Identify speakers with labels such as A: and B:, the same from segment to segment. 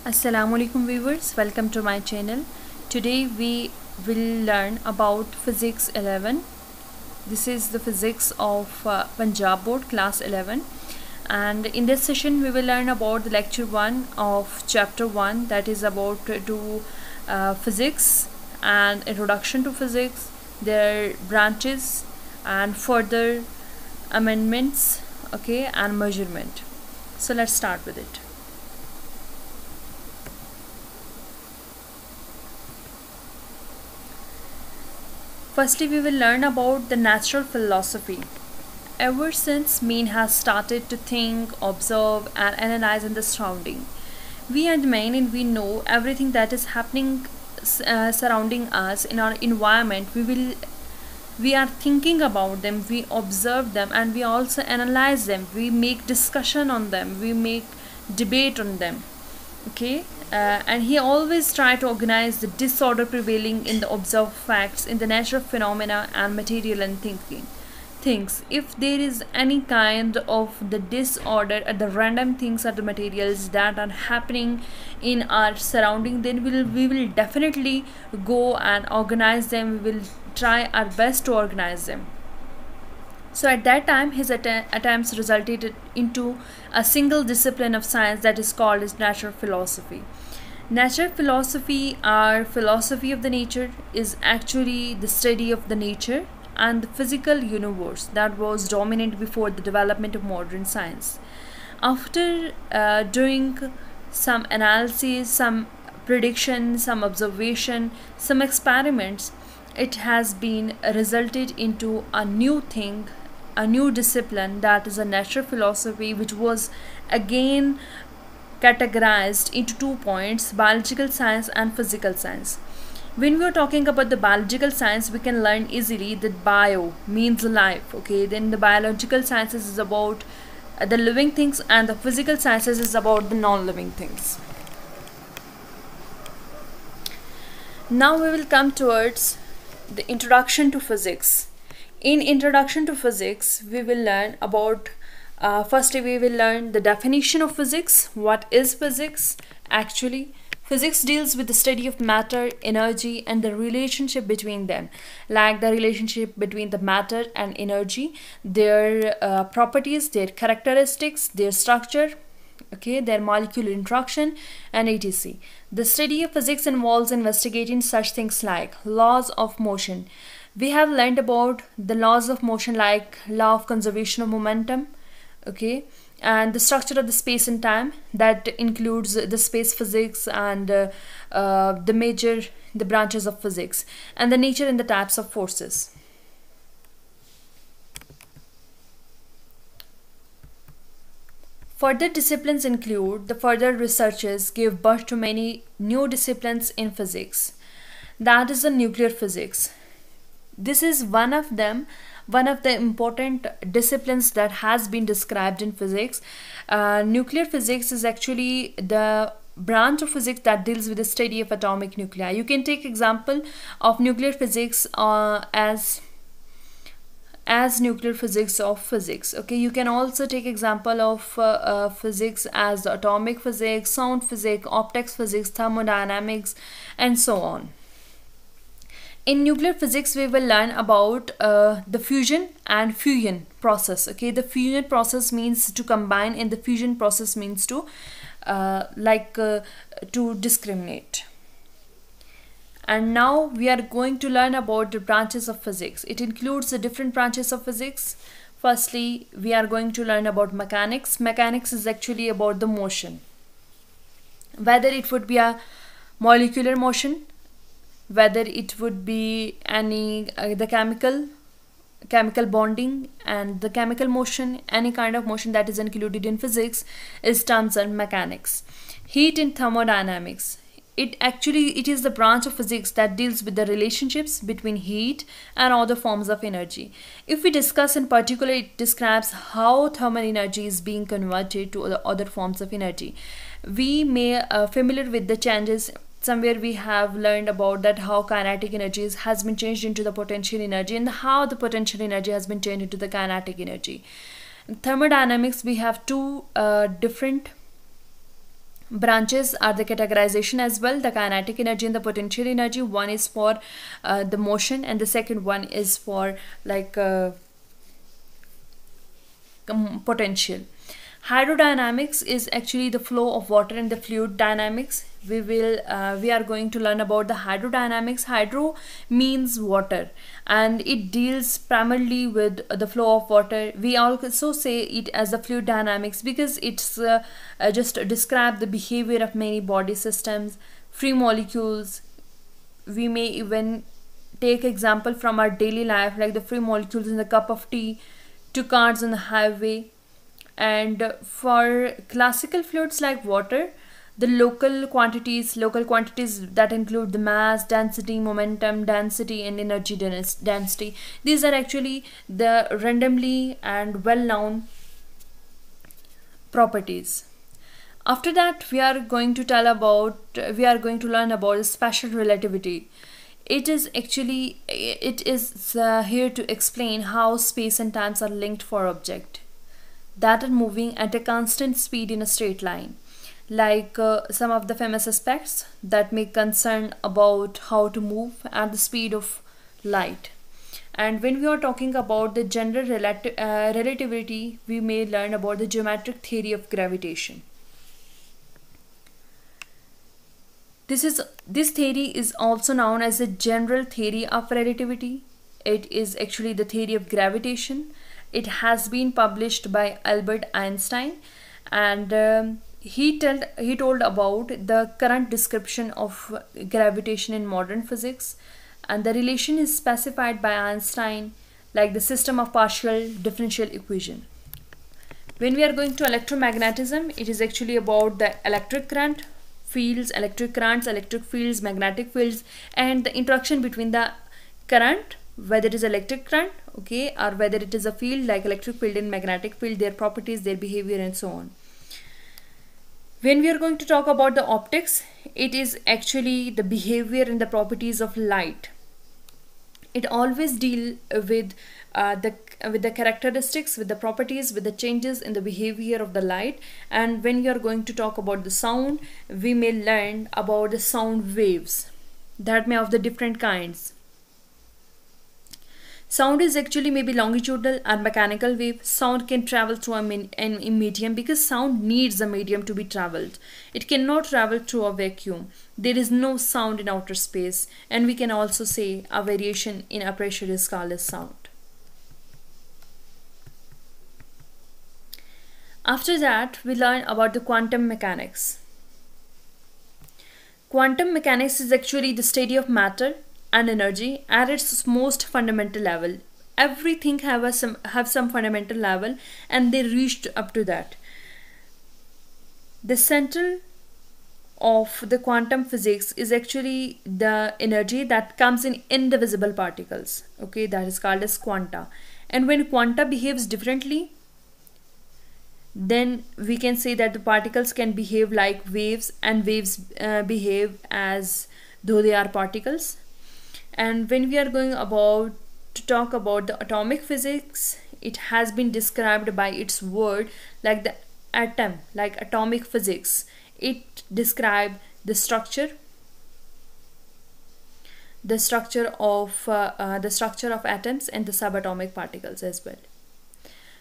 A: Assalamualaikum viewers, welcome to my channel. Today we will learn about physics 11. This is the physics of Punjab board class 11, and in this session we will learn about the lecture 1 of chapter 1, that is about physics and introduction to physics, their branches and further amendments, okay, and measurement. So let's start with it. Firstly, we will learn about the natural philosophy. Ever since man has started to think, observe, and analyze in the surrounding, we are the man and we know everything that is happening surrounding us in our environment. We are thinking about them, we observe them, and we also analyze them. We make discussion on them, we make debate on them. Okay, and he always tried to organize the disorder prevailing in the observed facts, in the natural phenomena and material and thinking things. If there is any kind of the disorder at the random things or the materials that are happening in our surrounding, then we will definitely go and organize them. We will try our best to organize them. So at that time, his attempts resulted into a single discipline of science that is called as natural philosophy. Natural philosophy, or philosophy of the nature, is actually the study of the nature and the physical universe that was dominant before the development of modern science. After doing some analysis, some prediction, some observation, some experiments, it has been resulted into a new thing, a new discipline, that is a natural philosophy, which was again categorized into 2 points: biological science and physical science. When we are talking about the biological science, we can learn easily that bio means life, okay. Then the biological sciences is about the living things, and the physical sciences is about the non-living things. Now we will come towards the introduction to physics. In introduction to physics, we will learn about firstly we will learn the definition of physics. What is physics? Actually, physics deals with the study of matter, energy, and the relationship between them, like the relationship between the matter and energy, their properties, their characteristics, their structure, okay, their molecular interaction, and etc. The study of physics involves investigating such things like laws of motion. We have learned about the laws of motion, like law of conservation of momentum, okay, and the structure of the space and time, that includes the space physics and the branches of physics, and the nature and the types of forces. Further disciplines include the further researches give birth to many new disciplines in physics. That is the nuclear physics. This is one of them, one of the important disciplines that has been described in physics. Nuclear physics is actually the branch of physics that deals with the study of atomic nuclei. You can take example of nuclear physics as nuclear physics of physics, okay. You can also take example of physics as the atomic physics, sound physics, optics physics, thermodynamics, and so on. In nuclear physics, we will learn about the fusion and fusion process, okay. The fusion process means to combine, and the fusion process means to to discriminate. And now we are going to learn about the branches of physics. It includes the different branches of physics. Firstly, we are going to learn about mechanics. Mechanics is actually about the motion, whether it would be a molecular motion, whether it would be any the chemical bonding, and the chemical motion, any kind of motion that is included in physics is termed as mechanics. Heat and thermodynamics, it is the branch of physics that deals with the relationships between heat and other forms of energy. If we discuss in particular, it describes how thermal energy is being converted to other forms of energy. We may familiar with the changes. Somewhere we have learned about that how kinetic energy has been changed into the potential energy, and how the potential energy has been changed into the kinetic energy. In thermodynamics, we have two different Branches are the categorization as well, the kinetic energy and the potential energy. One is for the motion, and the second one is for like potential. Hydrodynamics is actually the flow of water and the fluid dynamics. We are going to learn about the hydrodynamics. Hydro means water, and it deals primarily with the flow of water. We also say it as the fluid dynamics because it's just describe the behavior of many body systems, free molecules. We may even take example from our daily life, like the free molecules in the cup of tea, two cars on the highway. And for classical fluids like water, the local quantities that include the mass, density, momentum, density, and energy density. These are actually the randomly and well-known properties. After that, we are going to learn about special relativity. It is here to explain how space and time are linked for object that are moving at a constant speed in a straight line, like some of the famous aspects that may concern about how to move at the speed of light. And when we are talking about the general relativity, we may learn about the geometric theory of gravitation. This theory is also known as the general theory of relativity. It is actually the theory of gravitation. It has been published by Albert Einstein, and he told about the current description of gravitation in modern physics, and the relation is specified by Einstein like the system of partial differential equation. When we are going to electromagnetism, it is actually about the electric current, fields, electric currents, electric fields, magnetic fields, and the interaction between the current, whether it is electric current, okay, or whether it is a field like electric field and magnetic field, their properties, their behavior, and so on. When we are going to talk about the optics, it is actually the behavior and the properties of light. It always deal with the characteristics, with the properties, with the changes in the behavior of the light. And when you are going to talk about the sound, we may learn about the sound waves that may of the different kinds. Sound is actually maybe longitudinal or mechanical wave. Sound can travel through a medium because sound needs a medium to be traveled. It cannot travel through a vacuum. There is no sound in outer space, and we can also say a variation in a pressure is called as sound. After that, we learn about the quantum mechanics. Quantum mechanics is actually the study of matter and energy at its most fundamental level. Everything have some fundamental level, and they reached up to that. The central of the quantum physics is actually the energy that comes in indivisible particles, okay, that is called as quanta. And when quanta behaves differently, then we can say that the particles can behave like waves, and waves behave as though they are particles. And when we are going to talk about the atomic physics, it has been described by its word like the atom, like atomic physics. It describes the structure of atoms and the subatomic particles as well.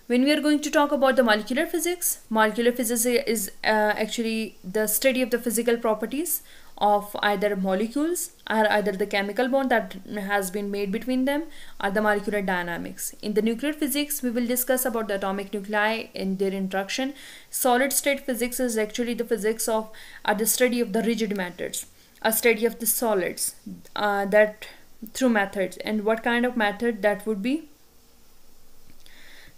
A: When we are going to talk about the molecular physics is actually the study of the physical properties of either molecules or either the chemical bond that has been made between them, or the molecular dynamics. In the nuclear physics, we will discuss about the atomic nuclei and their interaction. Solid state physics is actually the physics of the study of the rigid matters, a study of the solids that through methods. And what kind of method that would be?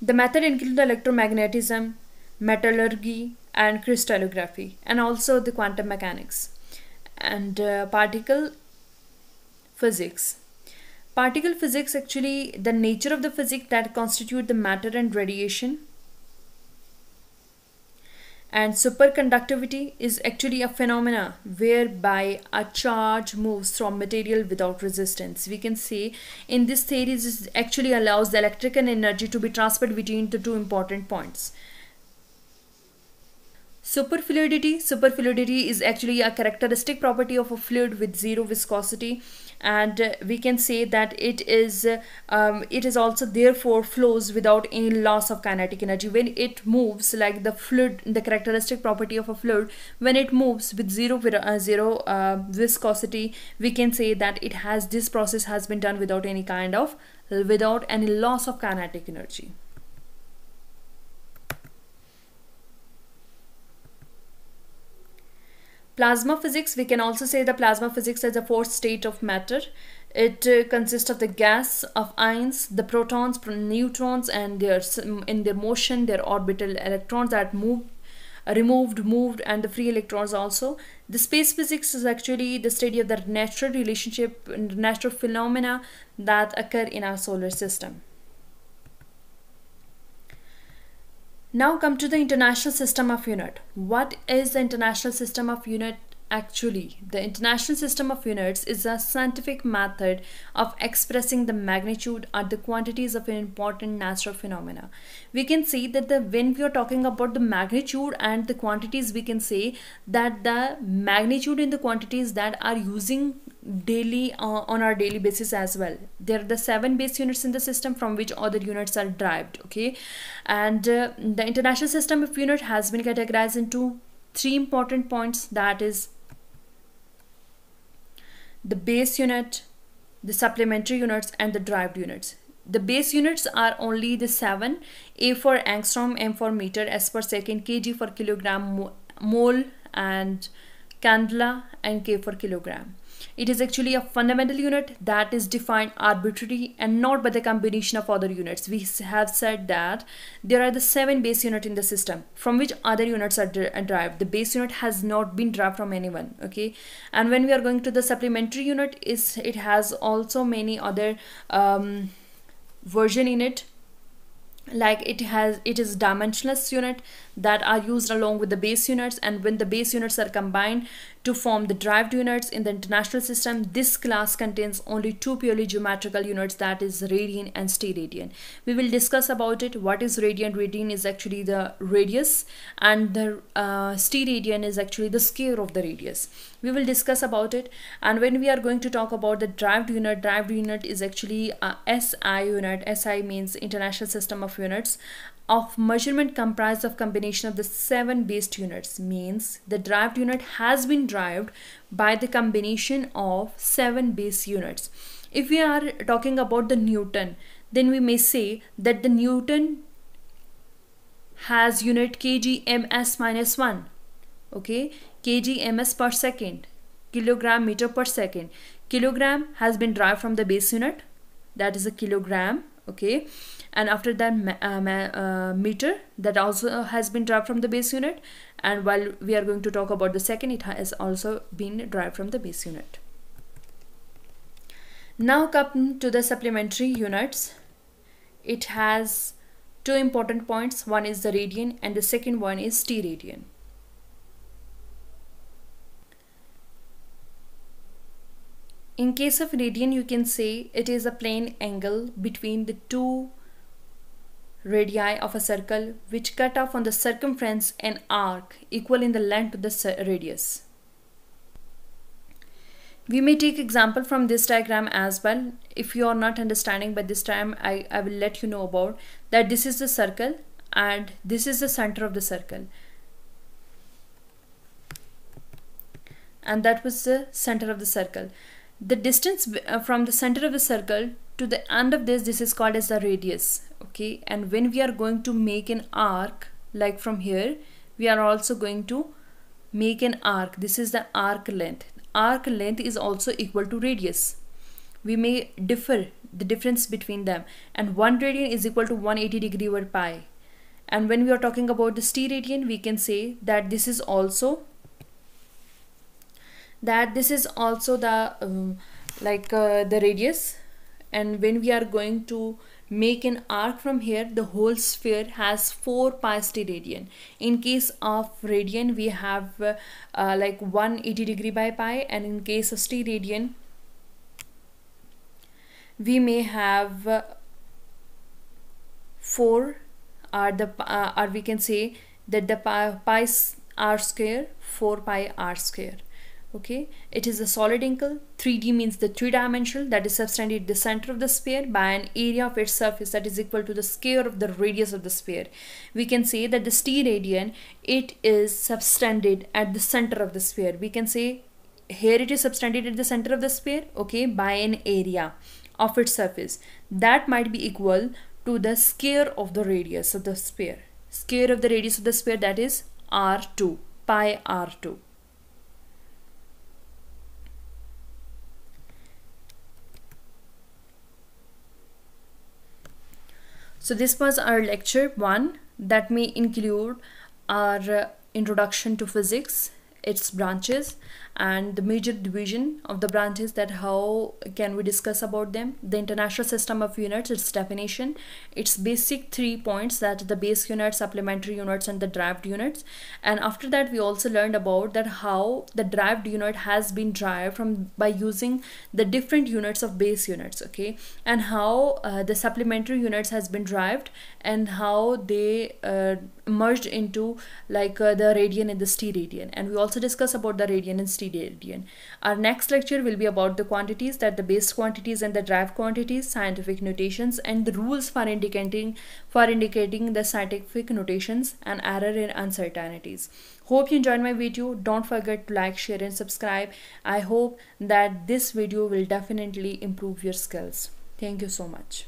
A: The method includes the electromagnetism, metallurgy, and crystallography, and also the quantum mechanics and particle physics. Particle physics actually the nature of the physics that constitute the matter and radiation. And superconductivity is actually a phenomena whereby a charge moves from material without resistance. We can say in this theory this actually allows the electrical energy to be transferred between the two important points. Superfluidity is actually a characteristic property of a fluid with zero viscosity, and we can say that it is also therefore flows without any loss of kinetic energy. When it moves, like the fluid, the characteristic property of a fluid, when it moves with zero viscosity, we can say that this process has been done without any loss of kinetic energy. Plasma physics, we can also say the plasma physics as a fourth state of matter. It consists of the gas, of ions, the protons, neutrons, and in their motion, their orbital electrons that moved, and the free electrons also. The space physics is actually the study of the natural relationship and natural phenomena that occur in our solar system. Now come to the International System of Unit. What is the International System of Unit actually? The International System of Units is a scientific method of expressing the magnitude or the quantities of an important natural phenomena. We can see that when we are talking about the magnitude and the quantities, we can say that the magnitude and the quantities that are using daily on our daily basis as well. There are the 7 base units in the system from which other units are derived. Okay, and the International System of Unit has been categorized into 3 important points, that is the base unit, the supplementary units, and the derived units. The base units are only the 7: A for angstrom, M for meter, S for second, kg for kilogram, mole and candela, and K for kilogram. It is actually a fundamental unit that is defined arbitrarily and not by the combination of other units. We have said that there are the 7 base units in the system from which other units are derived. The base unit has not been derived from anyone. Okay, and when we are going to the supplementary unit, it has also many other version in it. Like it is dimensionless unit that are used along with the base units, and when the base units are combined to form the derived units in the international system, this class contains only 2 purely geometrical units, that is radian and steradian. We will discuss about it. What is radian? Radian is actually the radius, and the steradian is actually the square of the radius. We will discuss about it. And when we are going to talk about the derived unit is actually a SI unit. SI means International System of Units of measurement comprised of combination of the 7 based units. Means the derived unit has been derived by the combination of 7 base units. If we are talking about the Newton, then we may say that the Newton has unit kg ms minus 1. Okay, kg ms per second, kilogram meter per second. Kilogram has been derived from the base unit, that is a kilogram. Okay, and after that meter, that also has been derived from the base unit, and while we are going to talk about the second, it has also been derived from the base unit. Now come to the supplementary units. It has 2 important points. One is the radian and the second one is steradian. In case of radian, you can say it is a plane angle between the 2 radii of a circle which cut off on the circumference an arc equal in the length of the radius. We may take example from this diagram as well. If you are not understanding by this time, I will let you know about that. This is the circle and this is the center of the circle, and that was the center of the circle. The distance from the center of the circle to the end of this is called as the radius. Okay, and when we are going to make an arc, like from here, we are also going to make an arc. This is the arc length. Arc length is also equal to radius. We may differ the difference between them, and 1 radian is equal to 180 degree over pi. And when we are talking about the steradian, we can say that this is also the the radius. And when we are going to make an arc from here, the whole sphere has 4 pi steradian. In case of radian, we have 180 degree by pi, and in case of steradian, we may have 4, or we can say that the pi r square, 4 pi r square. Okay, it is a solid angle. 3D means the three-dimensional, that is subtended the center of the sphere by an area of its surface that is equal to the square of the radius of the sphere. We can say that the steradian, it is subtended at the center of the sphere. We can say here it is subtended at the center of the sphere, okay, by an area of its surface that might be equal to the square of the radius of the sphere. Square of the radius of the sphere, that is r2, pi r2. So this was our lecture 1 that may include our introduction to physics, its branches, and the major division of the branches, that how can we discuss about them, the international system of units, its definition, its basic 3 points, that the base units, supplementary units, and the derived units. And after that we also learned about that how the derived unit has been derived from by using the different units of base units, okay, and how the supplementary units has been derived and how they merged into like the radian and the steradian. And we also discuss about the radian and steradian. Our next lecture will be about the quantities, that the base quantities and the derived quantities, scientific notations, and the rules for indicating the scientific notations, and error and uncertainties. Hope you enjoyed my video. Don't forget to like, share, and subscribe. I hope that this video will definitely improve your skills. Thank you so much.